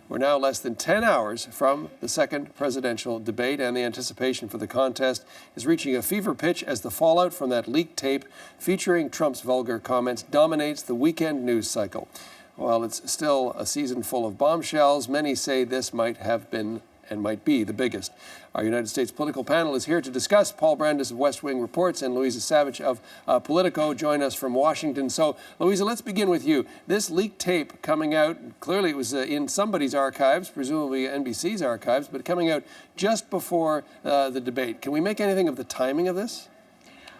We're now less than 10 hours from the second presidential debate, and the anticipation for the contest is reaching a fever pitch as the fallout from that leaked tape featuring Trump's vulgar comments dominates the weekend news cycle. While it's still a season full of bombshells, many say this might have been and might be the biggest. Our United States political panel is here to discuss. Paul Brandis of West Wing Reports and Louisa Savage of Politico join us from Washington. So, Louisa, let's begin with you. This leaked tape coming out, clearly it was in somebody's archives, presumably NBC's archives, but coming out just before the debate. Can we make anything of the timing of this?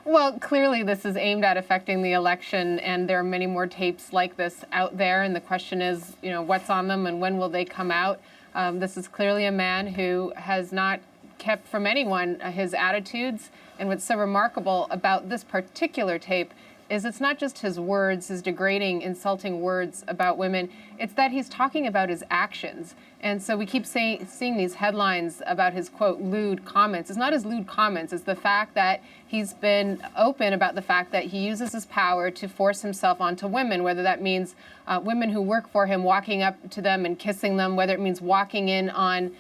Well, clearly this is aimed at affecting the election, and there are many more tapes like this out there, and the question is, what's on them and when will they come out? This is clearly a man who has not kept from anyone his attitudes, and what's so remarkable about this particular tape is it's not just his words, his degrading, insulting words about women, it's that he's talking about his actions. And so we keep seeing these headlines about his, quote, lewd comments. It's not his lewd comments, it's the fact that he's been open about the fact that he uses his power to force himself onto women, whether that means women who work for him walking up to them and kissing them, whether it means walking in on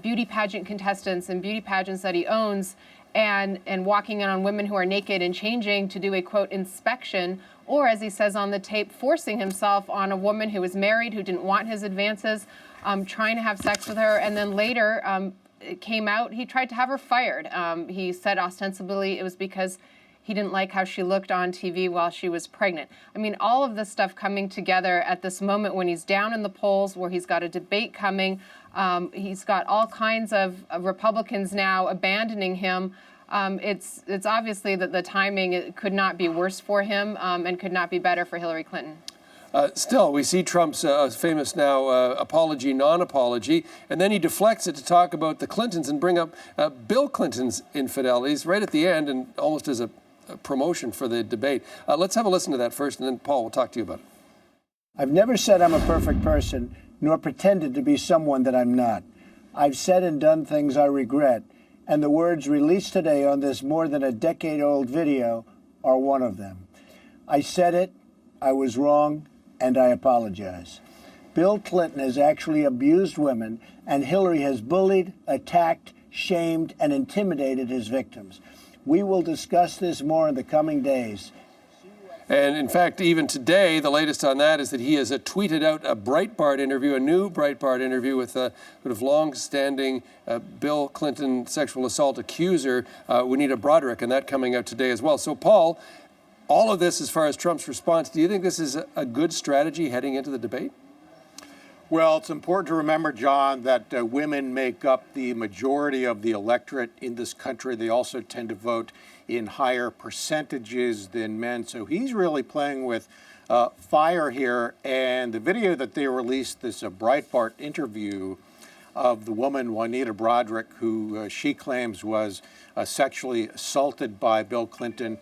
beauty pageant contestants and beauty pageants that he owns, and walking in on women who are naked and changing to do a, quote, inspection, or, as he says on the tape, forcing himself on a woman who was married, who didn't want his advances, trying to have sex with her, and then later it came out he tried to have her fired. He said ostensibly it was because he didn't like how she looked on TV while she was pregnant. I mean, all of this stuff coming together at this moment when he's down in the polls, where he's got a debate coming. He's got all kinds of Republicans now abandoning him. It's obviously that the timing could not be worse for him and could not be better for Hillary Clinton. Still, we see Trump's famous now apology, non-apology, and then he deflects it to talk about the Clintons and bring up Bill Clinton's infidelities right at the end, and almost as a promotion for the debate. Let's have a listen to that first, and then Paul will talk to you about it. I've never said I'm a perfect person, nor pretended to be someone that I'm not. I've said and done things I regret, and the words released today on this more than a decade-old video are one of them. I said it, I was wrong, and I apologize. Bill Clinton has actually abused women, and Hillary has bullied, attacked, shamed, and intimidated his victims. We will discuss this more in the coming days. And in fact, even today, the latest on that is that he has tweeted out a Breitbart interview, a new Breitbart interview with a sort of long-standing Bill Clinton sexual assault accuser, Juanita Broaddrick, and that coming out today as well. So, Paul, all of this as far as Trump's response, do you think this is a good strategy heading into the debate? Well, it's important to remember, John, that women make up the majority of the electorate in this country. They also tend to vote in higher percentages than men. So he's really playing with fire here. And the video that they released, this Breitbart interview of the woman, Juanita Broaddrick, who she claims was sexually assaulted by Bill Clinton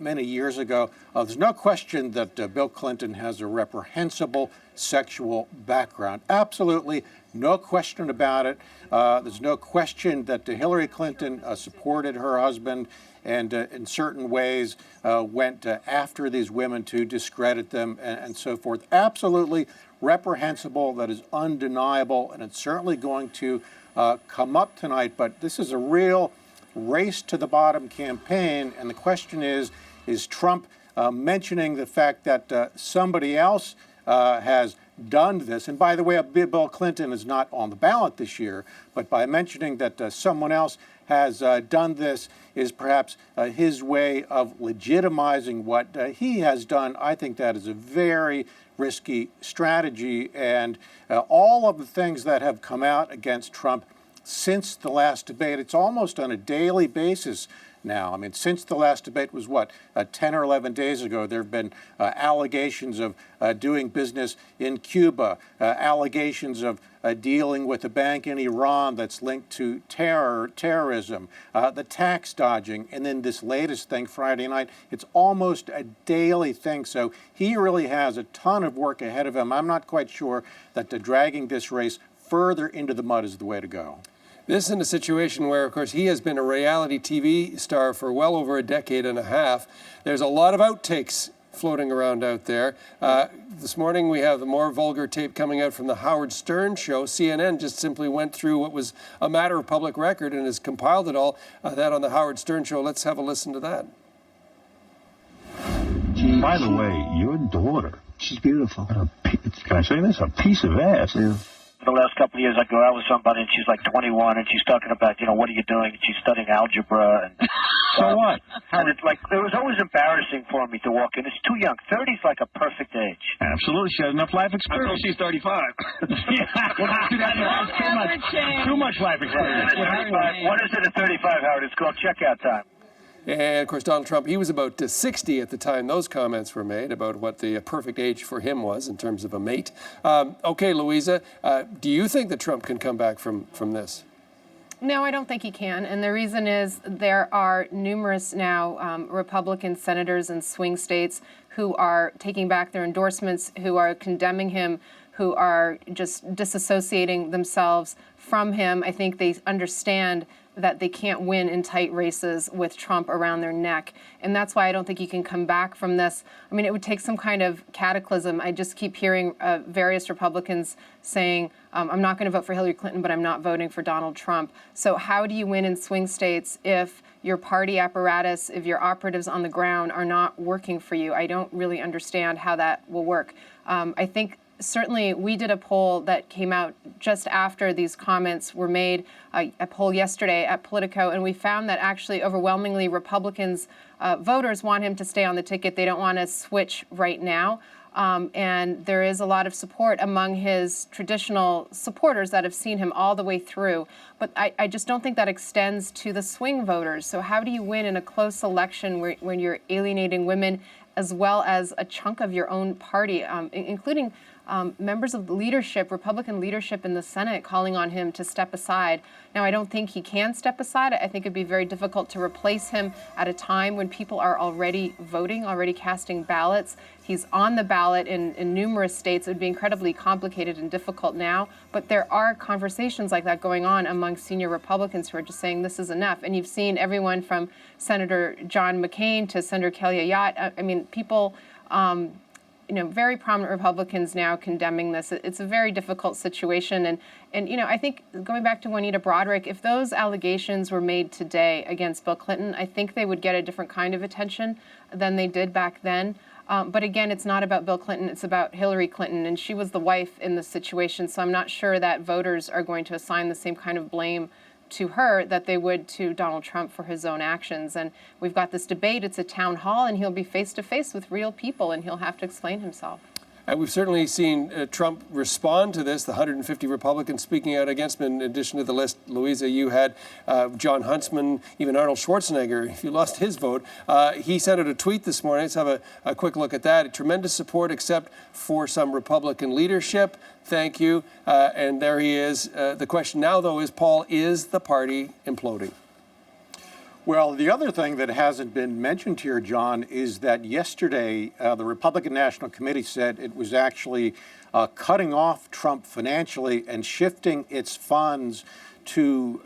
many years ago. There's no question that Bill Clinton has a reprehensible sexual background. Absolutely no question about it. There's no question that Hillary Clinton supported her husband and in certain ways went after these women to discredit them and so forth. Absolutely reprehensible. That is undeniable, and it's certainly going to come up tonight. But this is a real race to the bottom campaign, and the question is Trump mentioning the fact that somebody else has done this? And by the way, Bill Clinton is not on the ballot this year, but by mentioning that someone else has done this is perhaps his way of legitimizing what he has done. I think that is a very risky strategy, and all of the things that have come out against Trump since the last debate, it's almost on a daily basis now. I mean, since the last debate was, 10 or 11 days ago, there have been allegations of doing business in Cuba, allegations of dealing with a bank in Iran that's linked to terrorism, the tax dodging, and then this latest thing Friday night. It's almost a daily thing. So he really has a ton of work ahead of him. I'm not quite sure that dragging this race further into the mud is the way to go. This in a situation where, of course, he has been a reality TV star for well over a decade and a half. There's a lot of outtakes floating around out there. This morning we have the more vulgar tape coming out from the Howard Stern show. CNN just simply went through what was a matter of public record and has compiled it all, that on the Howard Stern show. Let's have a listen to that. By the way, your daughter, She's beautiful. can I say this? A piece of ass. Yeah. For the last couple of years, I go out with somebody, and she's like 21, and she's talking about, what are you doing? And she's studying algebra. And, So what? And it's like, it was always embarrassing for me to walk in. It's too young. 30's like a perfect age. Absolutely. She has enough life experience. She's 35. Yeah. Too much life experience. 35. What is it at 35, Howard? It's called checkout time. And, of course, Donald Trump, he was about 60 at the time those comments were made about what the perfect age for him was in terms of a mate. Okay, Louisa, do you think that Trump can come back from this? No, I don't think he can. And the reason is there are numerous now Republican senators in swing states who are taking back their endorsements, who are condemning him, who are just disassociating themselves from him. I think they understand that they can't win in tight races with Trump around their neck. And that's why I don't think he can come back from this. I mean, it would take some kind of cataclysm. I just keep hearing various Republicans saying, I'm not going to vote for Hillary Clinton, but I'm not voting for Donald Trump. So how do you win in swing states if your party apparatus, if your operatives on the ground are not working for you? I don't really understand how that will work. I think certainly we did a poll that came out just after these comments were made, a poll yesterday at Politico, and we found that actually overwhelmingly Republicans, voters want him to stay on the ticket. They don't want to switch right now. And there is a lot of support among his traditional supporters that have seen him all the way through. But I just don't think that extends to the swing voters. So how do you win in a close election when you're alienating women as well as a chunk of your own party, including members of the leadership, Republican leadership in the Senate, calling on him to step aside? Now, I don't think he can step aside. I think it'd be very difficult to replace him at a time when people are already voting, already casting ballots. He's on the ballot in numerous states. It would be incredibly complicated and difficult now. But there are conversations like that going on among senior Republicans who are just saying this is enough. And you've seen everyone from Senator John McCain to Senator Kelly Ayotte. I mean, people, very prominent Republicans now condemning this. It's a very difficult situation. And I think going back to Juanita Broaddrick, if those allegations were made today against Bill Clinton, I think they would get a different kind of attention than they did back then. But again, it's not about Bill Clinton, it's about Hillary Clinton, and she was the wife in this situation, so I'm not sure that voters are going to assign the same kind of blame to her that they would to Donald Trump for his own actions. And we've got this debate, it's a town hall, and he'll be face to face with real people, and he'll have to explain himself. And we've certainly seen Trump respond to this, the 150 Republicans speaking out against him. In addition to the list, Louisa, you had John Huntsman, even Arnold Schwarzenegger, if you lost his vote. He sent out a tweet this morning. Let's have a quick look at that. Tremendous support except for some Republican leadership. Thank you. And there he is. The question now, though, is, Paul, is the party imploding? Well, the other thing that hasn't been mentioned here, John, is that yesterday the Republican National Committee said it was actually cutting off Trump financially and shifting its funds to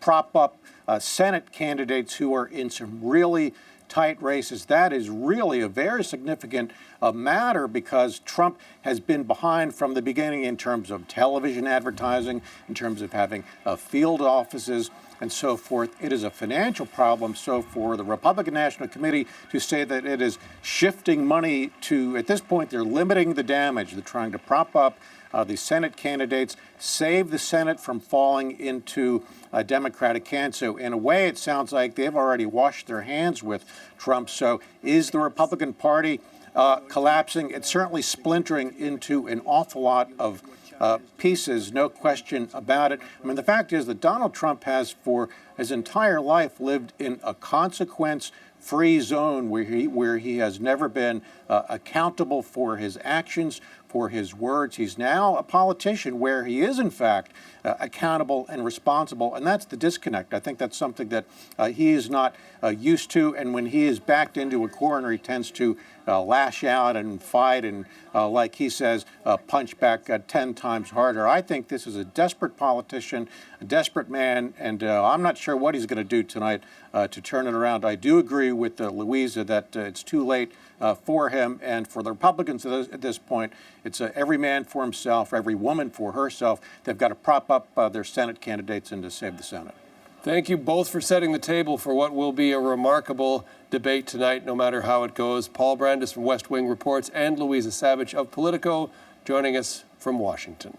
prop up Senate candidates who are in some really tight races. That is really a very significant matter because Trump has been behind from the beginning in terms of television advertising, in terms of having field offices, and so forth. It is a financial problem. So for the Republican National Committee to say that it is shifting money to, at this point, they're limiting the damage. They're trying to prop up the Senate candidates, save the Senate from falling into Democratic hands. So in a way, it sounds like they've already washed their hands with Trump. So is the Republican Party collapsing? It's certainly splintering into an awful lot of pieces, no question about it. I mean, the fact is that Donald Trump has for his entire life lived in a consequence-free zone where he has never been accountable for his actions, for his words. He's now a politician where he is, in fact, accountable and responsible, and that's the disconnect. I think that's something that he is not used to, and when he is backed into a corner, he tends to lash out and fight and, like he says, punch back 10 times harder. I think this is a desperate politician, a desperate man, and I'm not sure what he's going to do tonight to turn it around. I do agree with Louisa that it's too late for him, and for the Republicans at this point, it's every man for himself, every woman for herself. They've got to prop up their Senate candidates and to save the Senate. Thank you both for setting the table for what will be a remarkable debate tonight, no matter how it goes. Paul Brandis from West Wing Reports and Louisa Savage of Politico joining us from Washington.